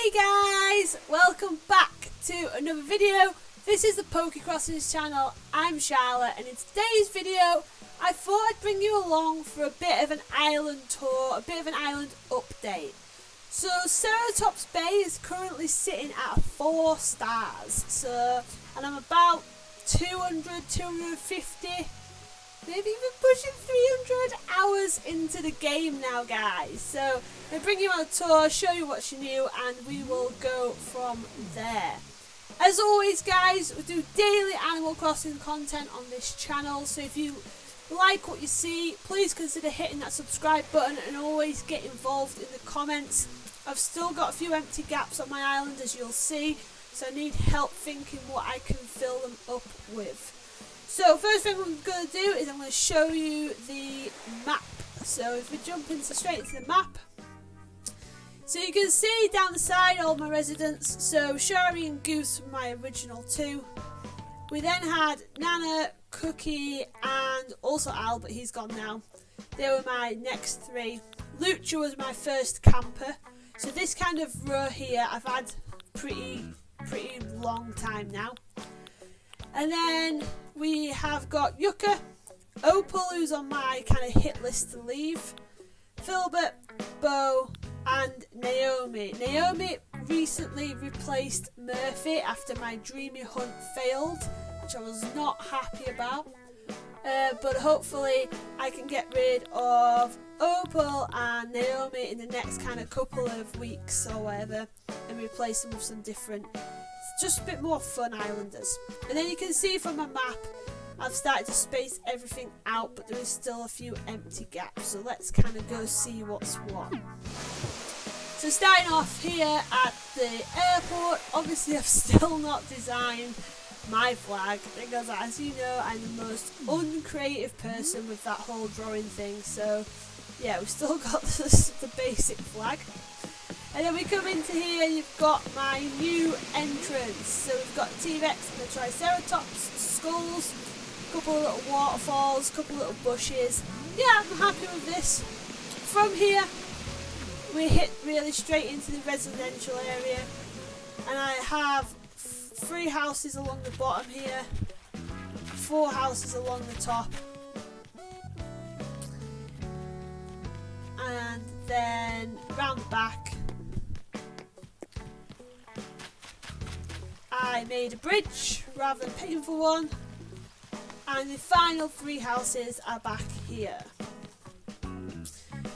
Hey guys, welcome back to another video. This is the Pokecrossings channel. I'm Charlotte, and in today's video I thought I'd bring you along for a bit of an island tour, a bit of an island update. So Ceratops Bay is currently sitting at 4 stars, and I'm about 200, 250, maybe even pushing 300 hours into the game now, guys. So I'll bring you on a tour, show you what's new, and we will go from there. As always, guys, we do daily Animal Crossing content on this channel, so if you like what you see, please consider hitting that subscribe button and always get involved in the comments. I've still got a few empty gaps on my island, as you'll see, so I need help thinking what I can fill them up with. So first thing I'm going to do is I'm going to show you the map. So if we jump straight into the map, so you can see down the side all my residents. So Shari and Goose were my original 2. We then had Nana, Cookie, and also Al, but he's gone now. They were my next 3. Lucha was my first camper. So this kind of row here I've had pretty long time now. And then we have got Yucca, Opal, who's on my kind of hit list to leave, Filbert, Bo, and Naomi. Naomi recently replaced Murphy after my Dreamy Hunt failed, which I was not happy about. But hopefully I can get rid of Opal and Naomi in the next kind of couple of weeks or whatever, and replace them with some different, just a bit more fun islanders. And then you can see from my map I've started to space everything out, but there is still a few empty gaps, so let's kind of go see what's what. So starting off here at the airport, obviously I've still not designed my flag, because as you know I'm the most uncreative person with that whole drawing thing. So yeah, we've still got the basic flag. And then we come into here and you've got my new entrance. So we've got T-Rex and the Triceratops skulls, a couple of little waterfalls, a couple of little bushes. Yeah, I'm happy with this. From here we hit really straight into the residential area, and I have 3 houses along the bottom here, 4 houses along the top, and then round the back I made a bridge rather than paying for one, and the final 3 houses are back here.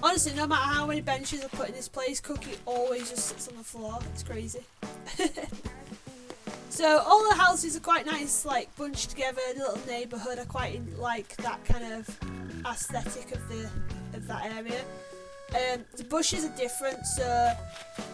Honestly, no matter how many benches I put in this place, Cookie always just sits on the floor. It's crazy. So all the houses are quite nice, like bunched together, a little neighbourhood. I quite like that kind of aesthetic of that area. The bushes are different, so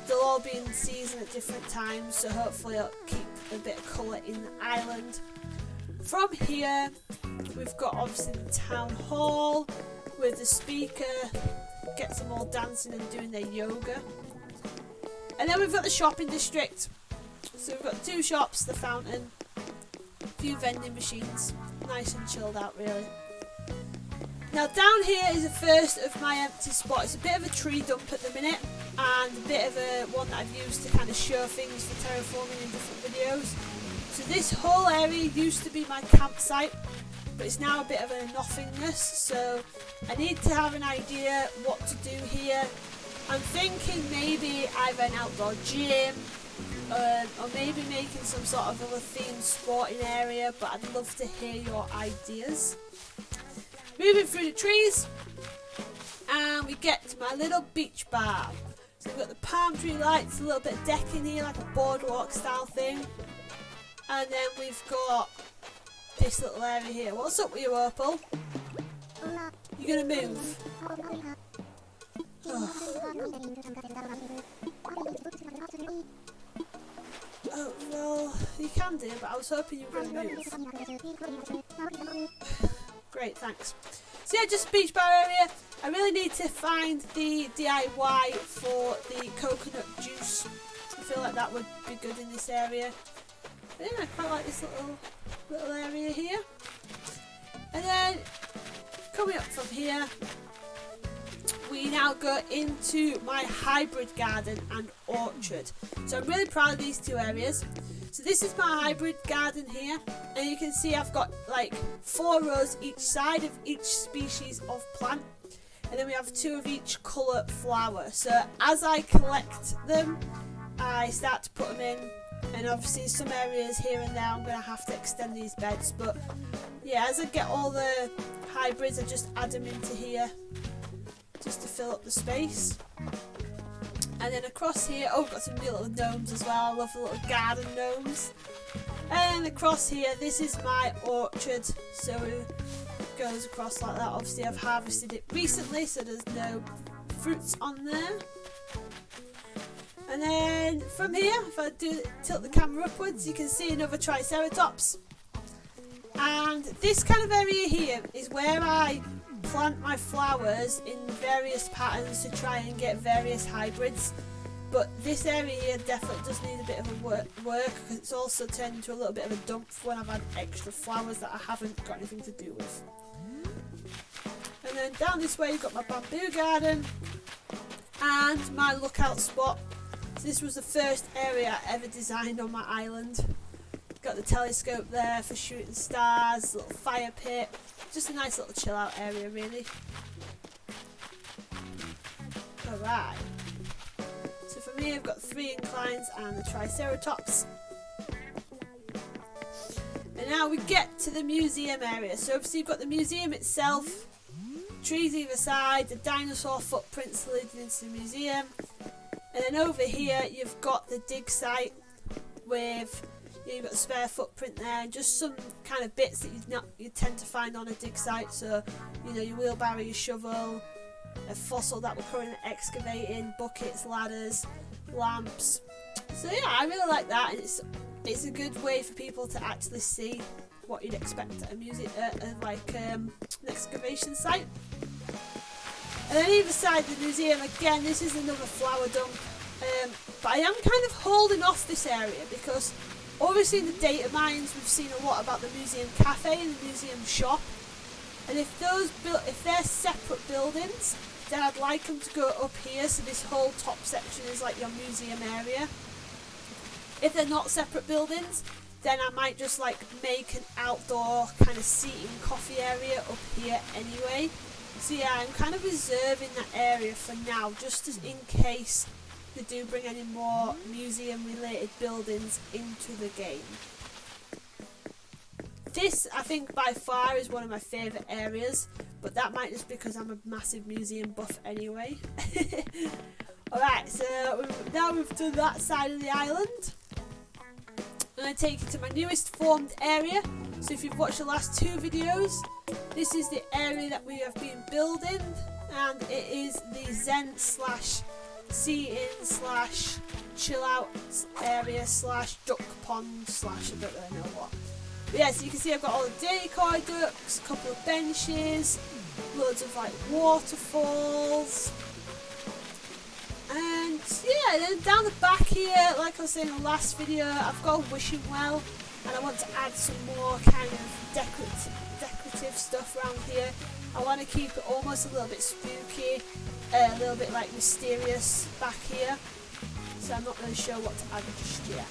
they'll all be in season at different times, so hopefully it'll keep a bit of colour in the island. From here we've got obviously the town hall with the speaker, gets them all dancing and doing their yoga. And then we've got the shopping district. So we've got 2 shops, the fountain, a few vending machines, nice and chilled out really. Now down here is the first of my empty spots. It's a bit of a tree dump at the minute, and a bit of a one that I've used to kind of show things for terraforming in different videos. So this whole area used to be my campsite, but it's now a bit of a nothingness, so I need to have an idea what to do here. I'm thinking maybe either an outdoor gym, or maybe making some sort of a themed sporting area, but I'd love to hear your ideas. Moving through the trees, and we get to my little beach bar. So we've got the palm tree lights, a little bit of decking here, like a boardwalk style thing. And then we've got this little area here. What's up with you, Opal? You gonna move? Oh, well, you can do, but I was hoping you were going to move. Great, thanks. So yeah, just a beach bar area. I really need to find the DIY for the coconut juice. I feel like that would be good in this area. But yeah, I quite like this little area here. And then coming up from here, we now go into my hybrid garden and orchard. So I'm really proud of these two areas. So this is my hybrid garden here, and you can see I've got like 4 rows each side of each species of plant, and then we have 2 of each colour flower. So as I collect them, I start to put them in, and obviously some areas here and there I'm going to have to extend these beds, but yeah, as I get all the hybrids I just add them into here just to fill up the space. And then across here, oh, we've got some new little gnomes as well. I love the little garden gnomes. And across here, this is my orchard. So it goes across like that. Obviously, I've harvested it recently, so there's no fruits on there. And then from here, if I do tilt the camera upwards, you can see another Triceratops. And this kind of area here is where I plant my flowers in various patterns to try and get various hybrids, but this area here definitely does need a bit of a work because it's also turned into a little bit of a dump when I've had extra flowers that I haven't got anything to do with. And then down this way you've got my bamboo garden and my lookout spot. So this was the first area I ever designed on my island. Got the telescope there for shooting stars, little fire pit, just a nice little chill out area really. Alright, so for me I've got 3 inclines and the Triceratops. And now we get to the museum area. So obviously you've got the museum itself, trees either side, the dinosaur footprints leading into the museum, and then over here you've got the dig site with, you've got a spare footprint there and just some kind of bits that you tend to find on a dig site. So, you know, your wheelbarrow, your shovel, a fossil that we're currently excavating, buckets, ladders, lamps. So yeah, I really like that, and it's a good way for people to actually see what you'd expect at a an excavation site. And then either side of the museum, again, this is another flower dump. But I am kind of holding off this area because obviously in the data mines we've seen a lot about the museum cafe and the museum shop, and if they're separate buildings, then I'd like them to go up here, so this whole top section is like your museum area. If they're not separate buildings, then I might just like make an outdoor kind of seating coffee area up here anyway. So yeah, I'm kind of reserving that area for now, just in case they do bring any more museum related buildings into the game. This, I think, by far is one of my favourite areas, but that might just because I'm a massive museum buff anyway. Alright, so now we've done that side of the island. I'm going to take you to my newest formed area. So if you've watched the last 2 videos, this is the area that we have been building, and it is the Zen / seating / chill out area / duck pond / I don't really know what. But yeah, so you can see I've got all the decoy ducks, a couple of benches, loads of like waterfalls, and yeah, then down the back here, like I was saying in the last video, I've got a wishing well, and I want to add some more kind of decorative stuff around here. I want to keep it almost a little bit spooky, a little bit like mysterious back here, so I'm not really sure what to add just yet.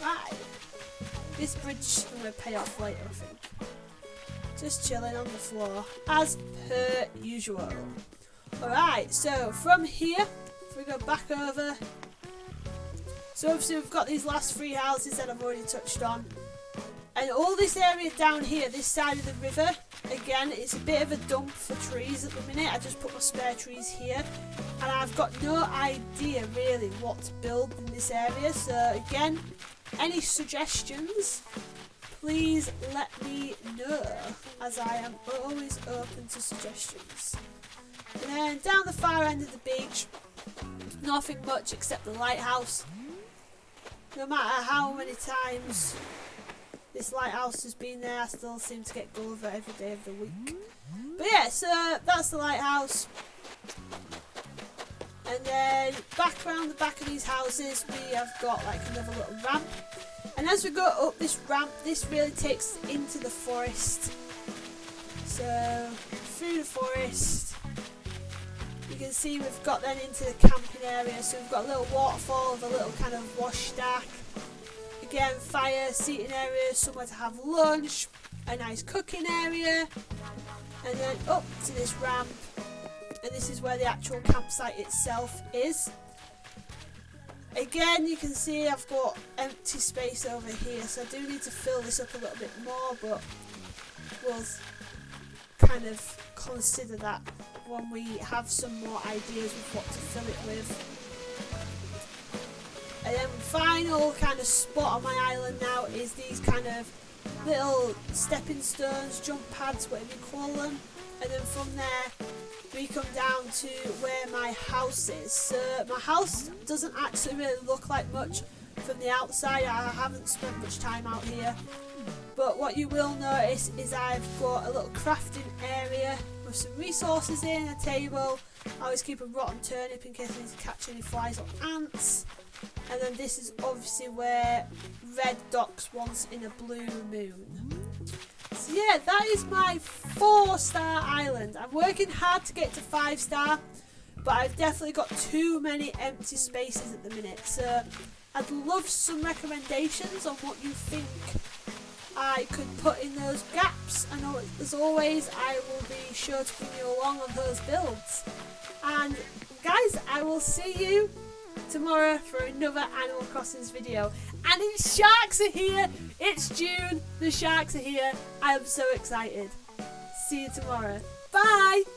Right, this bridge I'm going to pay off later, I think. Just chilling on the floor, as per usual. Alright, so from here, if we go back over, so obviously we've got these last 3 houses that I've already touched on. And all this area down here, this side of the river, again, it's a bit of a dump for trees at the minute. I just put my spare trees here, and I've got no idea really what to build in this area. So again, any suggestions, please let me know, as I am always open to suggestions. And then down the far end of the beach, nothing much except the lighthouse. No matter how many times this lighthouse has been there, I still seem to get go over every day of the week. But yeah, so that's the lighthouse. And then back around the back of these houses, we have got like another little ramp. And as we go up this ramp, this really takes us into the forest. So through the forest. You can see we've got then into the camping area, so we've got a little waterfall with a little kind of wash stack. Again, fire, seating area, somewhere to have lunch, a nice cooking area, and then up to this ramp, and this is where the actual campsite itself is. Again, you can see I've got empty space over here, so I do need to fill this up a little bit more, but we'll kind of consider that when we have some more ideas with what to fill it with. And then final kind of spot on my island now is these kind of little stepping stones, jump pads, whatever you call them. And then from there we come down to where my house is. So my house doesn't actually really look like much from the outside. I haven't spent much time out here. But what you will notice is I've got a little crafting area with some resources in, a table. I always keep a rotten turnip in case I need to catch any flies or ants. And then this is obviously where red docks once in a blue moon. So yeah, that is my 4-star island. I'm working hard to get to 5-star, but I've definitely got too many empty spaces at the minute. So I'd love some recommendations on what you think I could put in those gaps, and as always I will be sure to bring you along on those builds. And guys, I will see you tomorrow for another Animal Crossings video. And its sharks are here. It's June. The sharks are here. I am so excited. See you tomorrow. Bye.